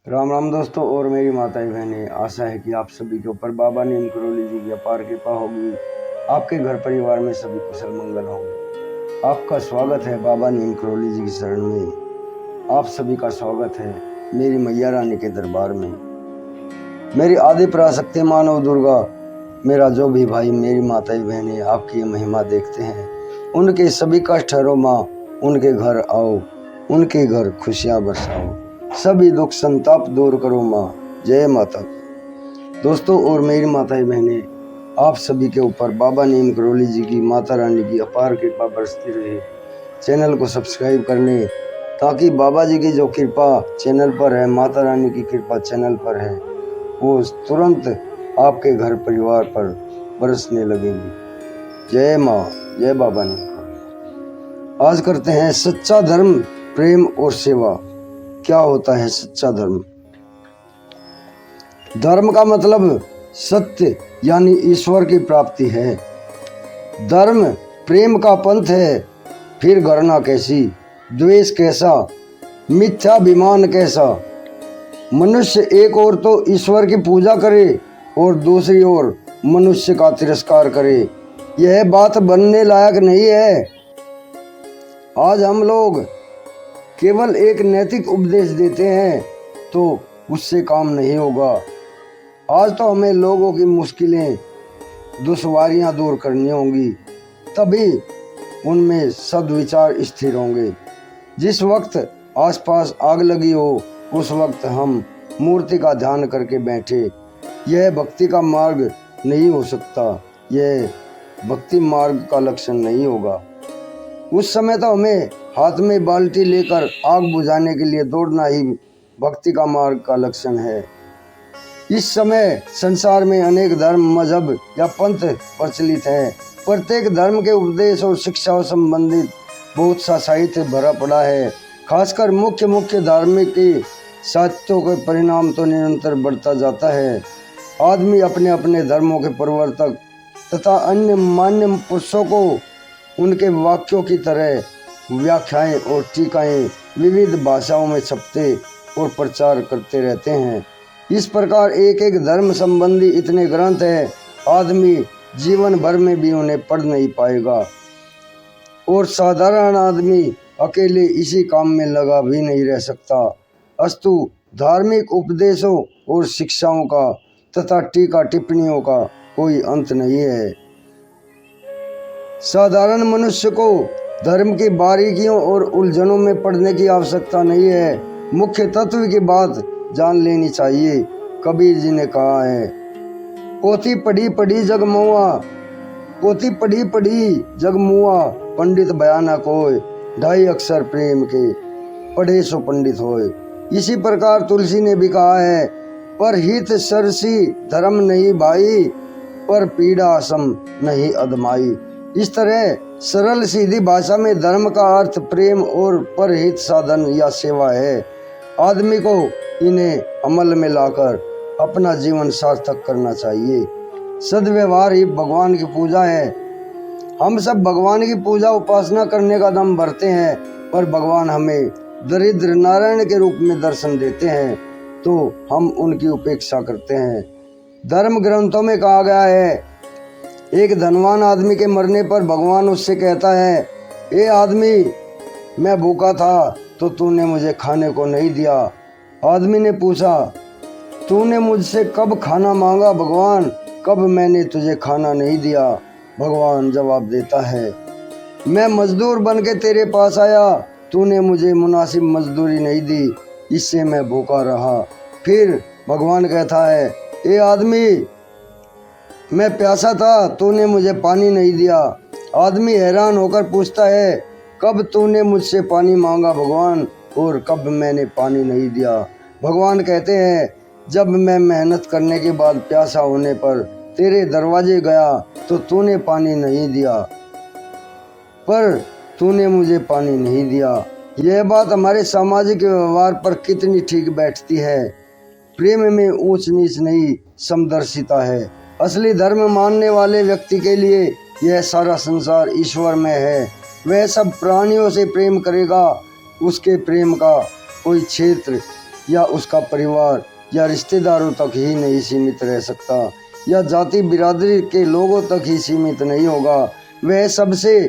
राम राम दोस्तों और मेरी माताएं बहनें, आशा है कि आप सभी के ऊपर बाबा नीम करोली जी की अपार कृपा होगी। आपके घर परिवार में सभी कुशल मंगल होंगे। आपका स्वागत है बाबा नीम करोली जी की शरण में। आप सभी का स्वागत है मेरी मैया रानी के दरबार में। मेरी आदि पराशक्ति मानव दुर्गा, मेरा जो भी भाई मेरी माताएं बहनें आपकी ये महिमा देखते हैं, उनके सभी कष्ट हरो माँ, उनके घर आओ, उनके घर खुशियाँ बरसाओ, सभी दुख संताप दूर करो माँ। जय माता की। दोस्तों और मेरी माताएं बहनें, आप सभी के ऊपर बाबा नीम करोली जी की माता रानी की अपार कृपा बरसती रहे। चैनल को सब्सक्राइब करने, ताकि बाबा जी की जो कृपा चैनल पर है, माता रानी की कृपा चैनल पर है, वो तुरंत आपके घर परिवार पर बरसने लगेगी। जय माँ, जय बाबा नीम करोली। आज करते हैं सच्चा धर्म, प्रेम और सेवा। क्या होता है सच्चा धर्म? धर्म का मतलब सत्य यानी ईश्वर की प्राप्ति है। धर्म प्रेम का पंथ है, फिर घृणा कैसी, द्वेष कैसा, मिथ्याभिमान कैसा। मनुष्य एक ओर तो ईश्वर की पूजा करे और दूसरी ओर मनुष्य का तिरस्कार करे, यह बात बनने लायक नहीं है। आज हम लोग केवल एक नैतिक उपदेश देते हैं तो उससे काम नहीं होगा। आज तो हमें लोगों की मुश्किलें, दुश्वारियां दूर करनी होंगी, तभी उनमें सद्विचार स्थिर होंगे। जिस वक्त आसपास आग लगी हो, उस वक्त हम मूर्ति का ध्यान करके बैठे, यह भक्ति का मार्ग नहीं हो सकता, यह भक्ति मार्ग का लक्षण नहीं होगा। उस समय तो हमें हाथ में बाल्टी लेकर आग बुझाने के लिए दौड़ना ही भक्ति का मार्ग का लक्षण है। इस समय संसार में अनेक धर्म, मजहब या पंथ प्रचलित हैं। प्रत्येक धर्म के उपदेश और शिक्षाओं संबंधित बहुत सा साहित्य भरा पड़ा है। खासकर मुख्य धार्मिक के साहित्यों के परिणाम तो निरंतर बढ़ता जाता है। आदमी अपने अपने धर्मों के प्रवर्तक तथा अन्य मान्य पुरुषों को उनके वाक्यों की तरह व्याख्याएं और टीकाएं विविध भाषाओं में छपते और प्रचार करते रहते हैं। इस प्रकार एक एक धर्म संबंधी इतने ग्रंथ हैं, आदमी जीवन भर में भी उन्हें पढ़ नहीं पाएगा और साधारण आदमी अकेले इसी काम में लगा भी नहीं रह सकता। अस्तु धार्मिक उपदेशों और शिक्षाओं का तथा टीका टिप्पणियों का कोई अंत नहीं है। साधारण मनुष्य को धर्म की बारीकियों और उलझनों में पड़ने की आवश्यकता नहीं है, मुख्य तत्व की बात जान लेनी चाहिए। कबीर जी ने कहा है, पोथी पढ़ी पढ़ी जग मुआ, पोथी पढ़ी पढ़ी जग मुआ, पंडित बयाना कोय, ढाई अक्षर प्रेम के, पढ़े सो पंडित होए। इसी प्रकार तुलसी ने भी कहा है, पर हित सरसी धर्म नहीं भाई, पर पीड़ा सम नहीं अदमाई। इस तरह सरल सीधी भाषा में धर्म का अर्थ प्रेम और परहित साधन या सेवा है। आदमी को इन्हें अमल में लाकर अपना जीवन सार्थक करना चाहिए। सद्व्यवहार ही भगवान की पूजा है। हम सब भगवान की पूजा उपासना करने का दम भरते हैं, पर भगवान हमें दरिद्र नारायण के रूप में दर्शन देते हैं तो हम उनकी उपेक्षा करते हैं। धर्म ग्रंथों में कहा गया है, एक धनवान आदमी के मरने पर भगवान उससे कहता है, ए आदमी, मैं भूखा था तो तूने मुझे खाने को नहीं दिया। आदमी ने पूछा, तूने मुझसे कब खाना मांगा भगवान, कब मैंने तुझे खाना नहीं दिया? भगवान जवाब देता है, मैं मजदूर बन के तेरे पास आया, तूने मुझे मुनासिब मजदूरी नहीं दी, इससे मैं भूखा रहा। फिर भगवान कहता है, ए आदमी, मैं प्यासा था, तूने मुझे पानी नहीं दिया। आदमी हैरान होकर पूछता है, कब तूने मुझसे पानी मांगा भगवान, और कब मैंने पानी नहीं दिया? भगवान कहते हैं, जब मैं मेहनत करने के बाद प्यासा होने पर तेरे दरवाजे गया तो तूने पानी नहीं दिया, पर तूने मुझे पानी नहीं दिया। यह बात हमारे सामाजिक व्यवहार पर कितनी ठीक बैठती है। प्रेम में ऊंच नीच नहीं, समदर्शिता है। असली धर्म मानने वाले व्यक्ति के लिए यह सारा संसार ईश्वर में है। वह सब प्राणियों से प्रेम करेगा, उसके प्रेम का कोई क्षेत्र या उसका परिवार या रिश्तेदारों तक ही नहीं सीमित रह सकता, या जाति बिरादरी के लोगों तक ही सीमित नहीं होगा। वह सबसे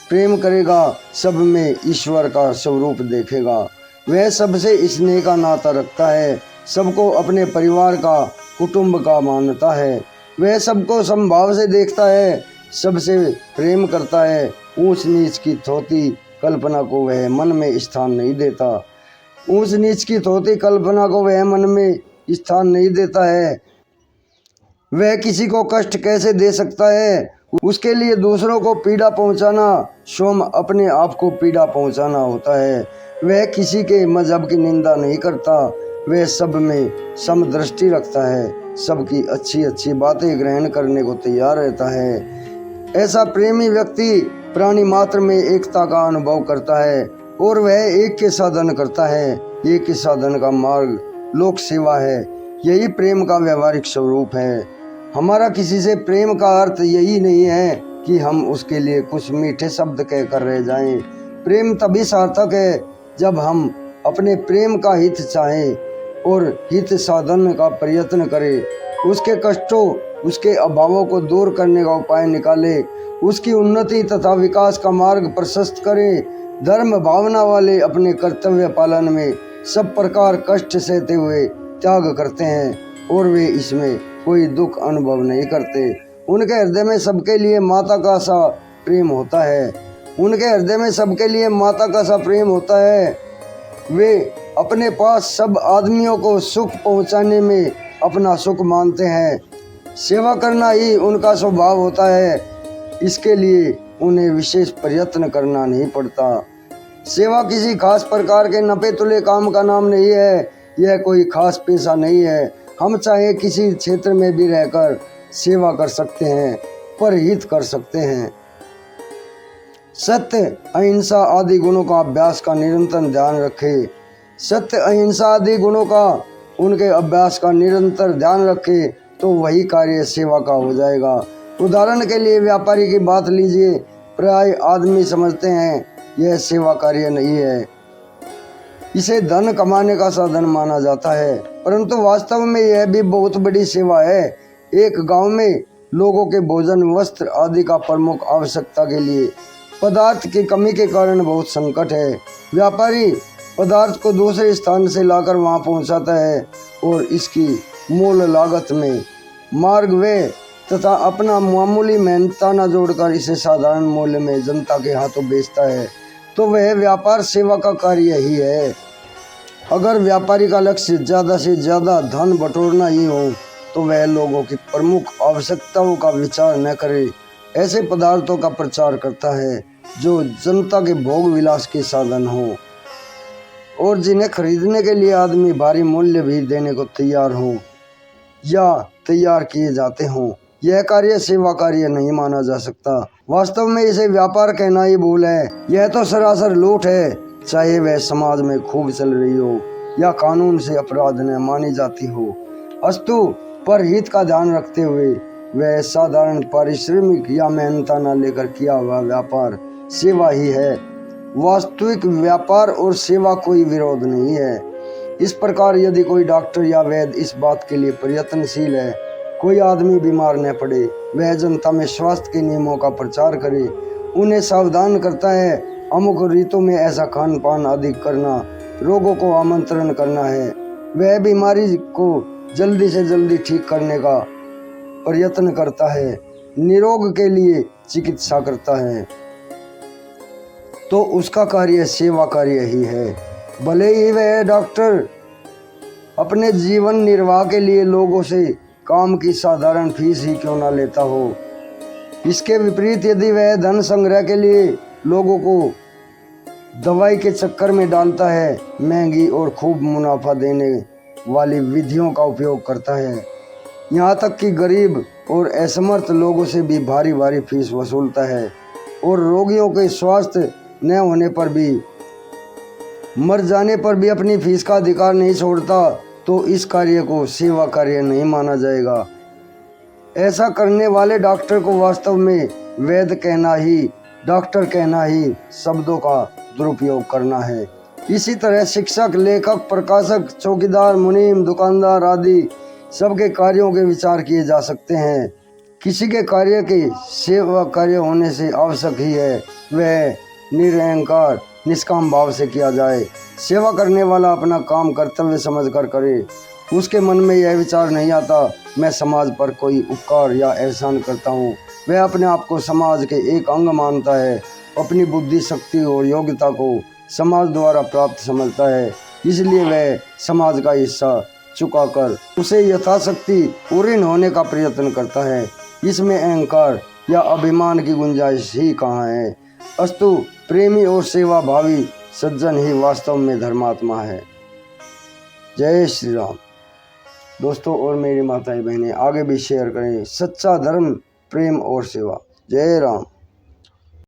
प्रेम करेगा, सब में ईश्वर का स्वरूप देखेगा। वह सबसे स्नेह का नाता रखता है, सबको अपने परिवार का, कुटुंब का मानता है। वह सबको समभाव से देखता है, सबसे प्रेम करता है। ऊंच नीच की थोती कल्पना को वह मन में स्थान नहीं देता। ऊंच नीच की थोती कल्पना को वह मन में स्थान नहीं देता है। वह किसी को कष्ट कैसे दे सकता है? उसके लिए दूसरों को पीड़ा पहुंचाना स्वयं अपने आप को पीड़ा पहुंचाना होता है। वह किसी के मजहब की निंदा नहीं करता, वह सब में समदृष्टि रखता है, सबकी अच्छी अच्छी बातें ग्रहण करने को तैयार रहता है। ऐसा प्रेमी व्यक्ति प्राणी मात्र में एकता का अनुभव करता है और वह एक के साधन करता है। एक के साधन का मार्ग लोक सेवा है। यही प्रेम का व्यवहारिक स्वरूप है। हमारा किसी से प्रेम का अर्थ यही नहीं है कि हम उसके लिए कुछ मीठे शब्द कहकर रह जाएं। प्रेम तभी सार्थक है जब हम अपने प्रेम का हित चाहें और हित साधन का प्रयत्न करें, उसके कष्टों, उसके अभावों को दूर करने का उपाय निकालें, उसकी उन्नति तथा विकास का मार्ग प्रशस्त करें। धर्म भावना वाले अपने कर्तव्य पालन में सब प्रकार कष्ट सहते हुए त्याग करते हैं और वे इसमें कोई दुख अनुभव नहीं करते। उनके हृदय में सबके लिए माता का सा प्रेम होता है। उनके हृदय में सबके लिए माता का सा प्रेम होता है। वे अपने पास सब आदमियों को सुख पहुंचाने में अपना सुख मानते हैं। सेवा करना ही उनका स्वभाव होता है। इसके लिए उन्हें विशेष प्रयत्न करना नहीं पड़ता। सेवा किसी खास प्रकार के नपे तुले काम का नाम नहीं है। यह कोई खास पेशा नहीं है। हम चाहे किसी क्षेत्र में भी रहकर सेवा कर सकते हैं, परहित कर सकते हैं। सत्य अहिंसा आदि गुणों का अभ्यास का निरंतर ध्यान रखें। सत्य अहिंसा आदि गुणों का उनके अभ्यास का निरंतर ध्यान रखें तो वही कार्य सेवा का हो जाएगा। उदाहरण के लिए व्यापारी की बात लीजिए। प्राय आदमी समझते हैं यह सेवा कार्य नहीं है, इसे धन कमाने का साधन माना जाता है, परंतु वास्तव में यह भी बहुत बड़ी सेवा है। एक गांव में लोगों के भोजन, वस्त्र आदि का प्रमुख आवश्यकता के लिए पदार्थ की कमी के कारण बहुत संकट है। व्यापारी पदार्थ को दूसरे स्थान से लाकर वहां पहुंचाता है और इसकी मूल लागत में मार्ग व्यय तथा अपना मामूली मेहनताना जोड़कर इसे साधारण मूल्य में जनता के हाथों बेचता है, तो वह व्यापार सेवा का कार्य ही है। अगर व्यापारी का लक्ष्य ज़्यादा से ज़्यादा धन बटोरना ही हो तो वह लोगों की प्रमुख आवश्यकताओं का विचार न करे, ऐसे पदार्थों का प्रचार करता है जो जनता के भोग विलास के साधन हो और जिन्हें खरीदने के लिए आदमी भारी मूल्य भी देने को तैयार हो या तैयार किए जाते हों। यह कार्य सेवा कार्य नहीं माना जा सकता। वास्तव में इसे व्यापार कहना ही भूल है। यह तो सरासर लूट है, चाहे वह समाज में खूब चल रही हो या कानून से अपराध न मानी जाती हो। अस्तु पर हित का ध्यान रखते हुए वह साधारण पारिश्रमिक या मेहनताना लेकर किया हुआ व्यापार सेवा ही है। वास्तविक व्यापार और सेवा कोई विरोध नहीं है। इस प्रकार यदि कोई डॉक्टर या वैद्य इस बात के लिए प्रयत्नशील है कोई आदमी बीमार न पड़े, वह जनता में स्वास्थ्य के नियमों का प्रचार करे, उन्हें सावधान करता है, अमुक ऋतु में ऐसा खान पान आदि करना, रोगों को आमंत्रण करना है, वह बीमारी को जल्दी से जल्दी ठीक करने का प्रयत्न करता है, निरोग के लिए चिकित्सा करता है, तो उसका कार्य सेवा कार्य ही है। भले ही वह डॉक्टर अपने जीवन निर्वाह के लिए लोगों से काम की साधारण फीस ही क्यों ना लेता हो। इसके विपरीत यदि वह धन संग्रह के लिए लोगों को दवाई के चक्कर में डालता है, महंगी और खूब मुनाफा देने वाली विधियों का उपयोग करता है, यहाँ तक कि गरीब और असमर्थ लोगों से भी भारी भारी फीस वसूलता है और रोगियों के स्वास्थ्य न होने पर भी, मर जाने पर भी अपनी फीस का अधिकार नहीं छोड़ता, तो इस कार्य को सेवा कार्य नहीं माना जाएगा। ऐसा करने वाले डॉक्टर को वास्तव में वैद्य कहना ही, डॉक्टर कहना ही शब्दों का दुरुपयोग करना है। इसी तरह शिक्षक, लेखक, प्रकाशक, चौकीदार, मुनीम, दुकानदार आदि सबके कार्यों के विचार किए जा सकते हैं। किसी के कार्य की सेवा कार्य होने से आवश्यक ही है वह निरअहंकार निष्काम भाव से किया जाए। सेवा करने वाला अपना काम कर्तव्य समझकर करे। उसके मन में यह विचार नहीं आता मैं समाज पर कोई उपकार या एहसान करता हूँ। वह अपने आप को समाज के एक अंग मानता है, अपनी बुद्धि, शक्ति और योग्यता को समाज द्वारा प्राप्त समझता है, इसलिए वह समाज का हिस्सा चुकाकर उसे यथाशक्ति पूर्ण होने का प्रयत्न करता है। इसमें अहंकार या अभिमान की गुंजाइश ही कहाँ है। अस्तु प्रेमी और सेवा भावी सज्जन ही वास्तव में धर्मात्मा है। जय श्री राम। दोस्तों और मेरी माताएं बहनें आगे भी शेयर करें। सच्चा धर्म, प्रेम और सेवा। जय राम।